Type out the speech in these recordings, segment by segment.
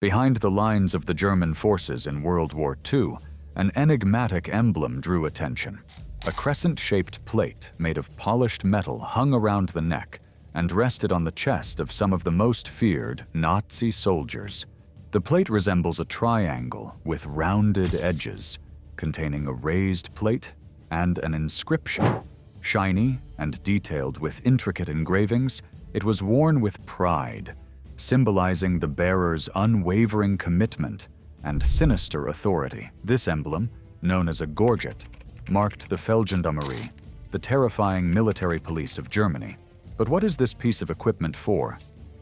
Behind the lines of the German forces in World War II, an enigmatic emblem drew attention. A crescent-shaped plate made of polished metal hung around the neck and rested on the chest of some of the most feared Nazi soldiers. The plate resembles a triangle with rounded edges, containing a raised plate and an inscription. Shiny and detailed with intricate engravings, it was worn with pride, symbolizing the bearer's unwavering commitment and sinister authority. This emblem, known as a gorget, marked the Feldgendarmerie, the terrifying military police of Germany. But what is this piece of equipment for?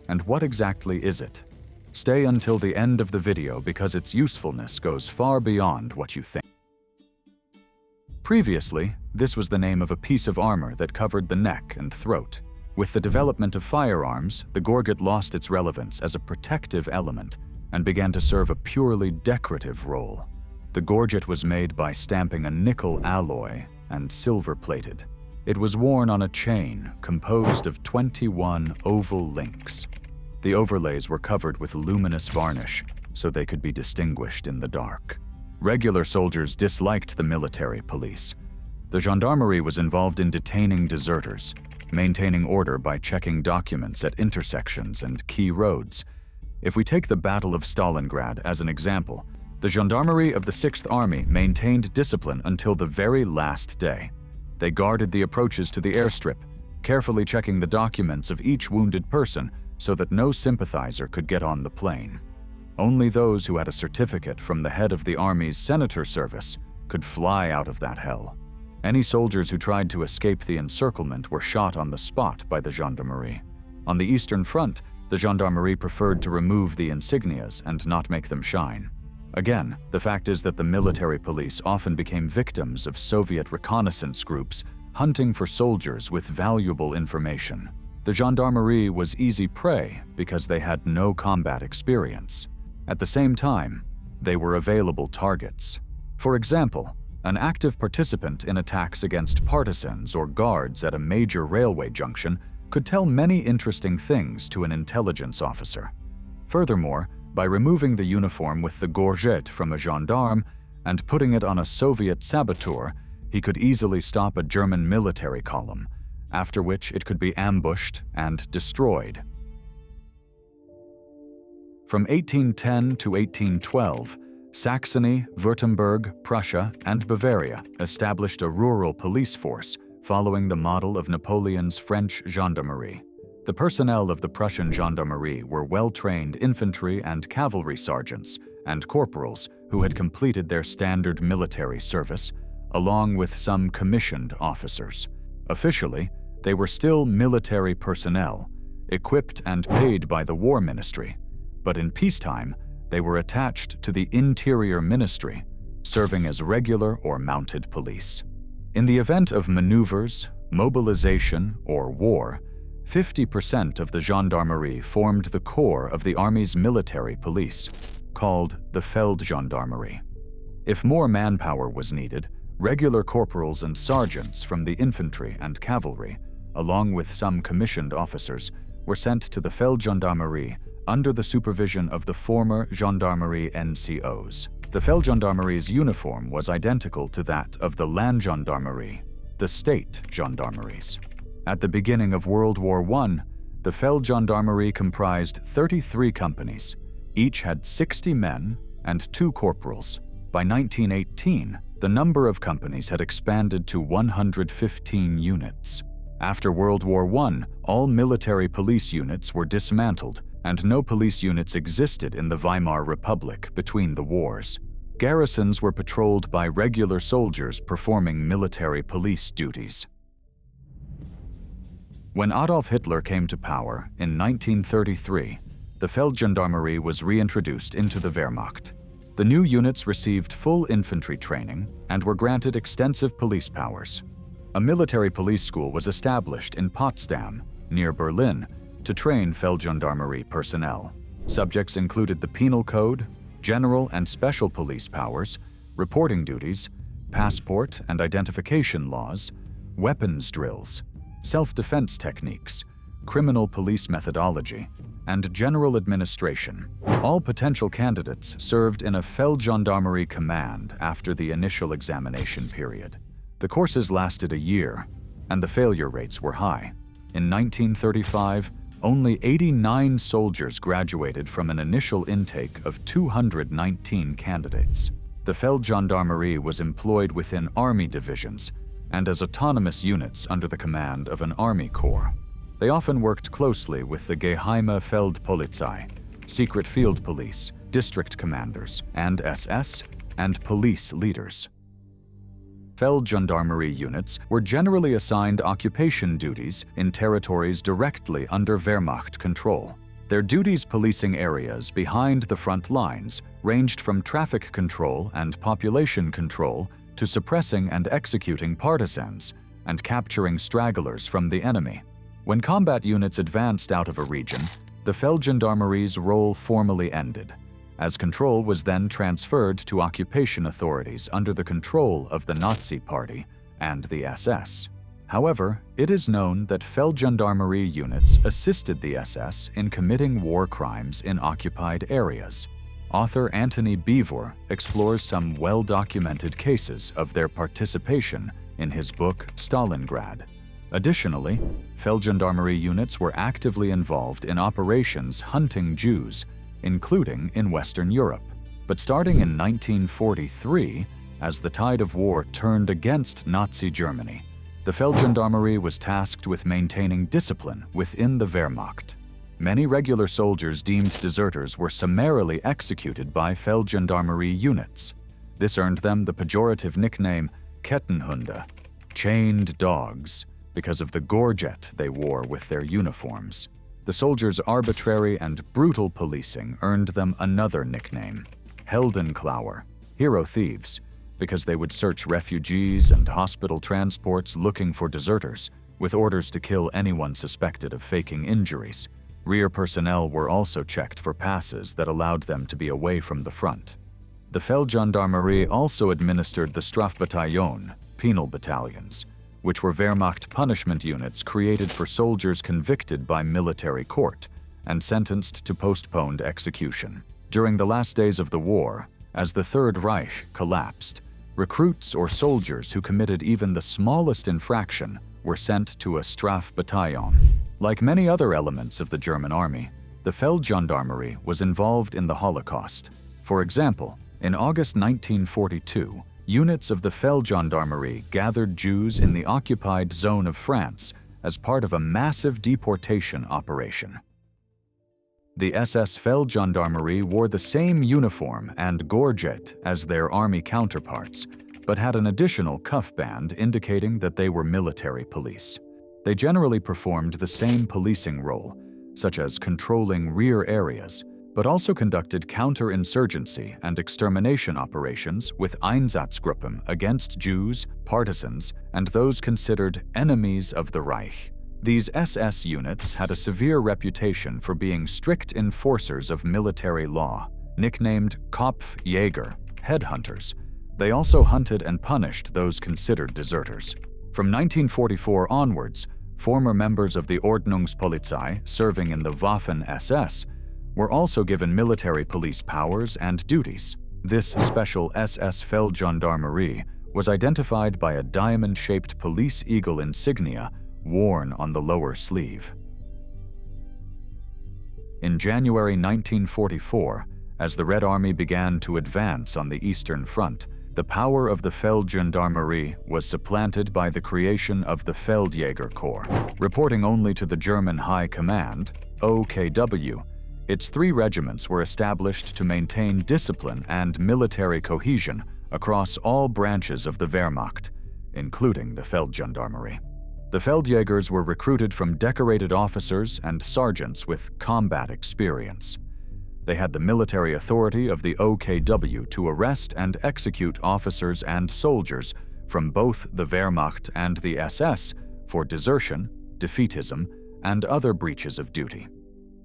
And what exactly is it? Stay until the end of the video because its usefulness goes far beyond what you think. Previously, this was the name of a piece of armor that covered the neck and throat. With the development of firearms, the gorget lost its relevance as a protective element and began to serve a purely decorative role. The gorget was made by stamping a nickel alloy and silver-plated. It was worn on a chain composed of 21 oval links. The overlays were covered with luminous varnish so they could be distinguished in the dark. Regular soldiers disliked the military police. The gendarmerie was involved in detaining deserters, maintaining order by checking documents at intersections and key roads. If we take the Battle of Stalingrad as an example, the gendarmerie of the 6th Army maintained discipline until the very last day. They guarded the approaches to the airstrip, carefully checking the documents of each wounded person so that no sympathizer could get on the plane. Only those who had a certificate from the head of the Army's senator service could fly out of that hell. Any soldiers who tried to escape the encirclement were shot on the spot by the gendarmerie. On the Eastern Front, the gendarmerie preferred to remove the insignias and not make them shine. Again, the fact is that the military police often became victims of Soviet reconnaissance groups hunting for soldiers with valuable information. The gendarmerie was easy prey because they had no combat experience. At the same time, they were available targets. For example, an active participant in attacks against partisans or guards at a major railway junction could tell many interesting things to an intelligence officer. Furthermore, by removing the uniform with the gorget from a gendarme and putting it on a Soviet saboteur, he could easily stop a German military column, after which it could be ambushed and destroyed. From 1810 to 1812, Saxony, Württemberg, Prussia, and Bavaria established a rural police force following the model of Napoleon's French gendarmerie. The personnel of the Prussian gendarmerie were well-trained infantry and cavalry sergeants and corporals who had completed their standard military service, along with some commissioned officers. Officially, they were still military personnel, equipped and paid by the War Ministry, but in peacetime, they were attached to the Interior Ministry, serving as regular or mounted police. In the event of maneuvers, mobilization, or war, 50% of the gendarmerie formed the core of the Army's military police, called the Feldgendarmerie. If more manpower was needed, regular corporals and sergeants from the infantry and cavalry, along with some commissioned officers, were sent to the Feldgendarmerie under the supervision of the former gendarmerie NCOs. The Feldgendarmerie's uniform was identical to that of the Landgendarmerie, the state gendarmeries. At the beginning of World War I, the Feldgendarmerie comprised 33 companies. Each had 60 men and 2 corporals. By 1918, the number of companies had expanded to 115 units. After World War I, all military police units were dismantled, and no police units existed in the Weimar Republic between the wars. Garrisons were patrolled by regular soldiers performing military police duties. When Adolf Hitler came to power in 1933, the Feldgendarmerie was reintroduced into the Wehrmacht. The new units received full infantry training and were granted extensive police powers. A military police school was established in Potsdam, near Berlin, to train Feldgendarmerie personnel. Subjects included the penal code, general and special police powers, reporting duties, passport and identification laws, weapons drills, self-defense techniques, criminal police methodology, and general administration. All potential candidates served in a Feldgendarmerie command after the initial examination period. The courses lasted a year, and the failure rates were high. In 1935, only 89 soldiers graduated from an initial intake of 219 candidates. The Feldgendarmerie was employed within army divisions and as autonomous units under the command of an army corps. They often worked closely with the Geheime Feldpolizei, secret field police, district commanders, and SS and police leaders. Feldgendarmerie units were generally assigned occupation duties in territories directly under Wehrmacht control. Their duties policing areas behind the front lines ranged from traffic control and population control to suppressing and executing partisans and capturing stragglers from the enemy. When combat units advanced out of a region, the Feldgendarmerie's role formally ended, as control was then transferred to occupation authorities under the control of the Nazi Party and the SS. However, it is known that Feldgendarmerie units assisted the SS in committing war crimes in occupied areas. Author Antony Beevor explores some well-documented cases of their participation in his book Stalingrad. Additionally, Feldgendarmerie units were actively involved in operations hunting Jews, including in Western Europe. But starting in 1943, as the tide of war turned against Nazi Germany, the Feldgendarmerie was tasked with maintaining discipline within the Wehrmacht. Many regular soldiers deemed deserters were summarily executed by Feldgendarmerie units. This earned them the pejorative nickname Kettenhunde, chained dogs, because of the gorget they wore with their uniforms. The soldiers' arbitrary and brutal policing earned them another nickname, Heldenklauer, hero thieves, because they would search refugees and hospital transports looking for deserters, with orders to kill anyone suspected of faking injuries. Rear personnel were also checked for passes that allowed them to be away from the front. The Feldgendarmerie also administered the Strafbataillon, penal battalions, which were Wehrmacht punishment units created for soldiers convicted by military court and sentenced to postponed execution. During the last days of the war, as the Third Reich collapsed, recruits or soldiers who committed even the smallest infraction were sent to a Strafbataillon. Like many other elements of the German army, the Feldgendarmerie was involved in the Holocaust. For example, in August 1942, units of the Feldgendarmerie gathered Jews in the occupied zone of France as part of a massive deportation operation. The SS Feldgendarmerie wore the same uniform and gorget as their army counterparts, but had an additional cuff band indicating that they were military police. They generally performed the same policing role, such as controlling rear areas, but also conducted counterinsurgency and extermination operations with Einsatzgruppen against Jews, partisans, and those considered enemies of the Reich. These SS units had a severe reputation for being strict enforcers of military law. Nicknamed Kopfjäger, headhunters, they also hunted and punished those considered deserters. From 1944 onwards, former members of the Ordnungspolizei serving in the Waffen-SS were also given military police powers and duties. This special SS Feldgendarmerie was identified by a diamond-shaped police eagle insignia worn on the lower sleeve. In January 1944, as the Red Army began to advance on the Eastern Front, the power of the Feldgendarmerie was supplanted by the creation of the Feldjäger Corps. Reporting only to the German High Command, OKW, its 3 regiments were established to maintain discipline and military cohesion across all branches of the Wehrmacht, including the Feldgendarmerie. The Feldjägers were recruited from decorated officers and sergeants with combat experience. They had the military authority of the OKW to arrest and execute officers and soldiers from both the Wehrmacht and the SS for desertion, defeatism, and other breaches of duty.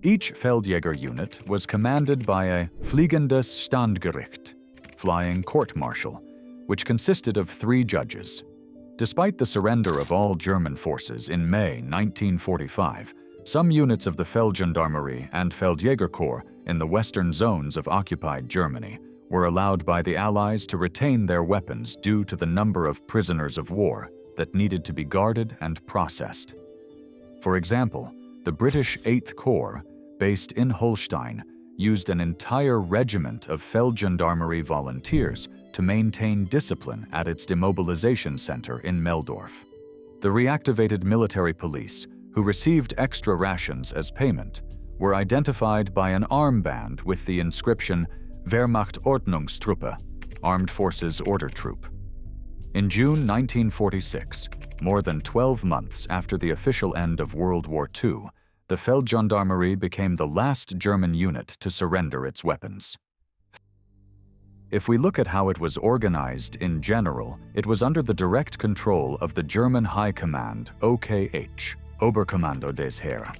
Each Feldjäger unit was commanded by a Fliegendes Standgericht, flying court-martial, which consisted of 3 judges. Despite the surrender of all German forces in May 1945, Some units of the Feldgendarmerie and Feldjägerkorps in the western zones of occupied Germany were allowed by the Allies to retain their weapons due to the number of prisoners of war that needed to be guarded and processed. For example, the British 8th Corps, based in Holstein, used an entire regiment of Feldgendarmerie volunteers to maintain discipline at its demobilization center in Meldorf. The reactivated military police, who received extra rations as payment, were identified by an armband with the inscription Wehrmacht Ordnungstruppe, Armed Forces Order Troop. In June 1946, more than 12 months after the official end of World War II, the Feldgendarmerie became the last German unit to surrender its weapons. If we look at how it was organized in general, it was under the direct control of the German High Command, OKH, Oberkommando des Heer,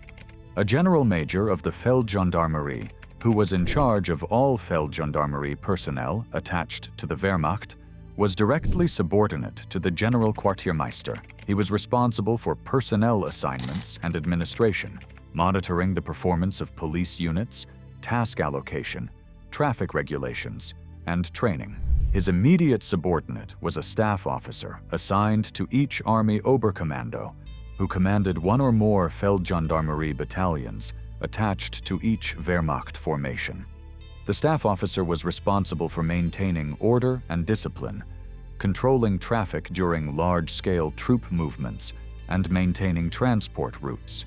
a general major of the Feldgendarmerie, who was in charge of all Feldgendarmerie personnel attached to the Wehrmacht, was directly subordinate to the General Quartiermeister. He was responsible for personnel assignments and administration, monitoring the performance of police units, task allocation, traffic regulations, and training. His immediate subordinate was a staff officer assigned to each Army Oberkommando, who commanded one or more Feldgendarmerie battalions attached to each Wehrmacht formation. The staff officer was responsible for maintaining order and discipline, controlling traffic during large-scale troop movements, and maintaining transport routes.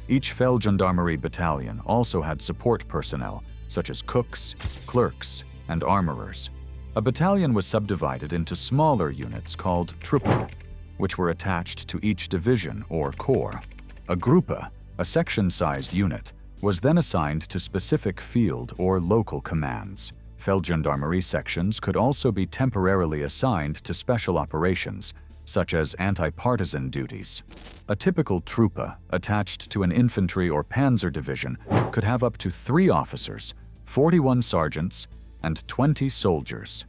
Each Feldgendarmerie battalion also had support personnel, such as cooks, clerks, and armorers. A battalion was subdivided into smaller units called Truppen, which were attached to each division or corps. A Gruppe, a section-sized unit, was then assigned to specific field or local commands. Feldgendarmerie sections could also be temporarily assigned to special operations, such as anti-partisan duties. A typical Truppe, attached to an infantry or panzer division, could have up to 3 officers, 41 sergeants, and 20 soldiers.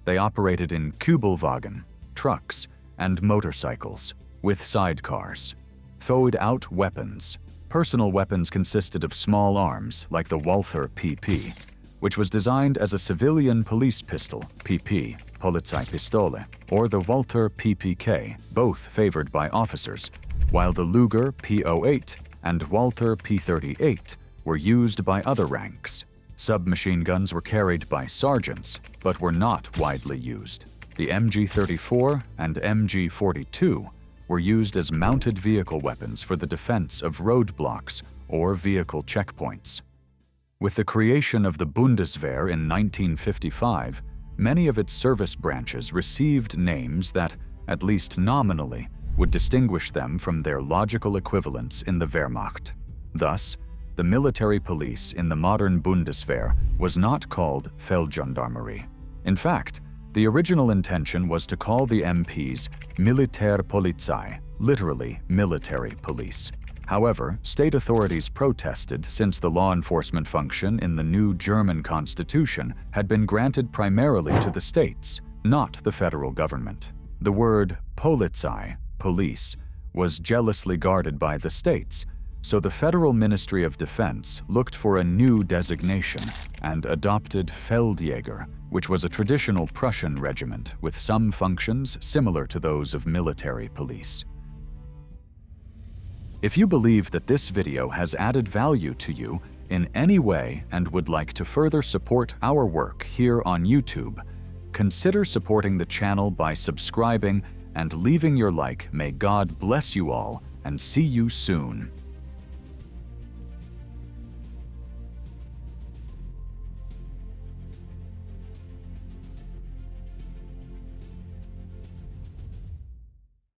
They operated in Kübelwagen, trucks, and motorcycles, with sidecars. Thrown-out weapons. Personal weapons consisted of small arms, like the Walther PP, which was designed as a civilian police pistol, PP, Polizeipistole, or the Walther PPK, both favored by officers, while the Luger P08 and Walther P38 were used by other ranks. Submachine guns were carried by sergeants, but were not widely used. The MG34 and MG42 were used as mounted vehicle weapons for the defense of roadblocks or vehicle checkpoints. With the creation of the Bundeswehr in 1955, many of its service branches received names that, at least nominally, would distinguish them from their logical equivalents in the Wehrmacht. Thus, the military police in the modern Bundeswehr was not called Feldgendarmerie. In fact, the original intention was to call the MPs Militärpolizei, literally military police. However, state authorities protested since the law enforcement function in the new German constitution had been granted primarily to the states, not the federal government. The word Polizei, police, was jealously guarded by the states, so the Federal Ministry of Defense looked for a new designation and adopted Feldjäger, which was a traditional Prussian regiment with some functions similar to those of military police. If you believe that this video has added value to you in any way and would like to further support our work here on YouTube, consider supporting the channel by subscribing and leaving your like. May God bless you all, and see you soon.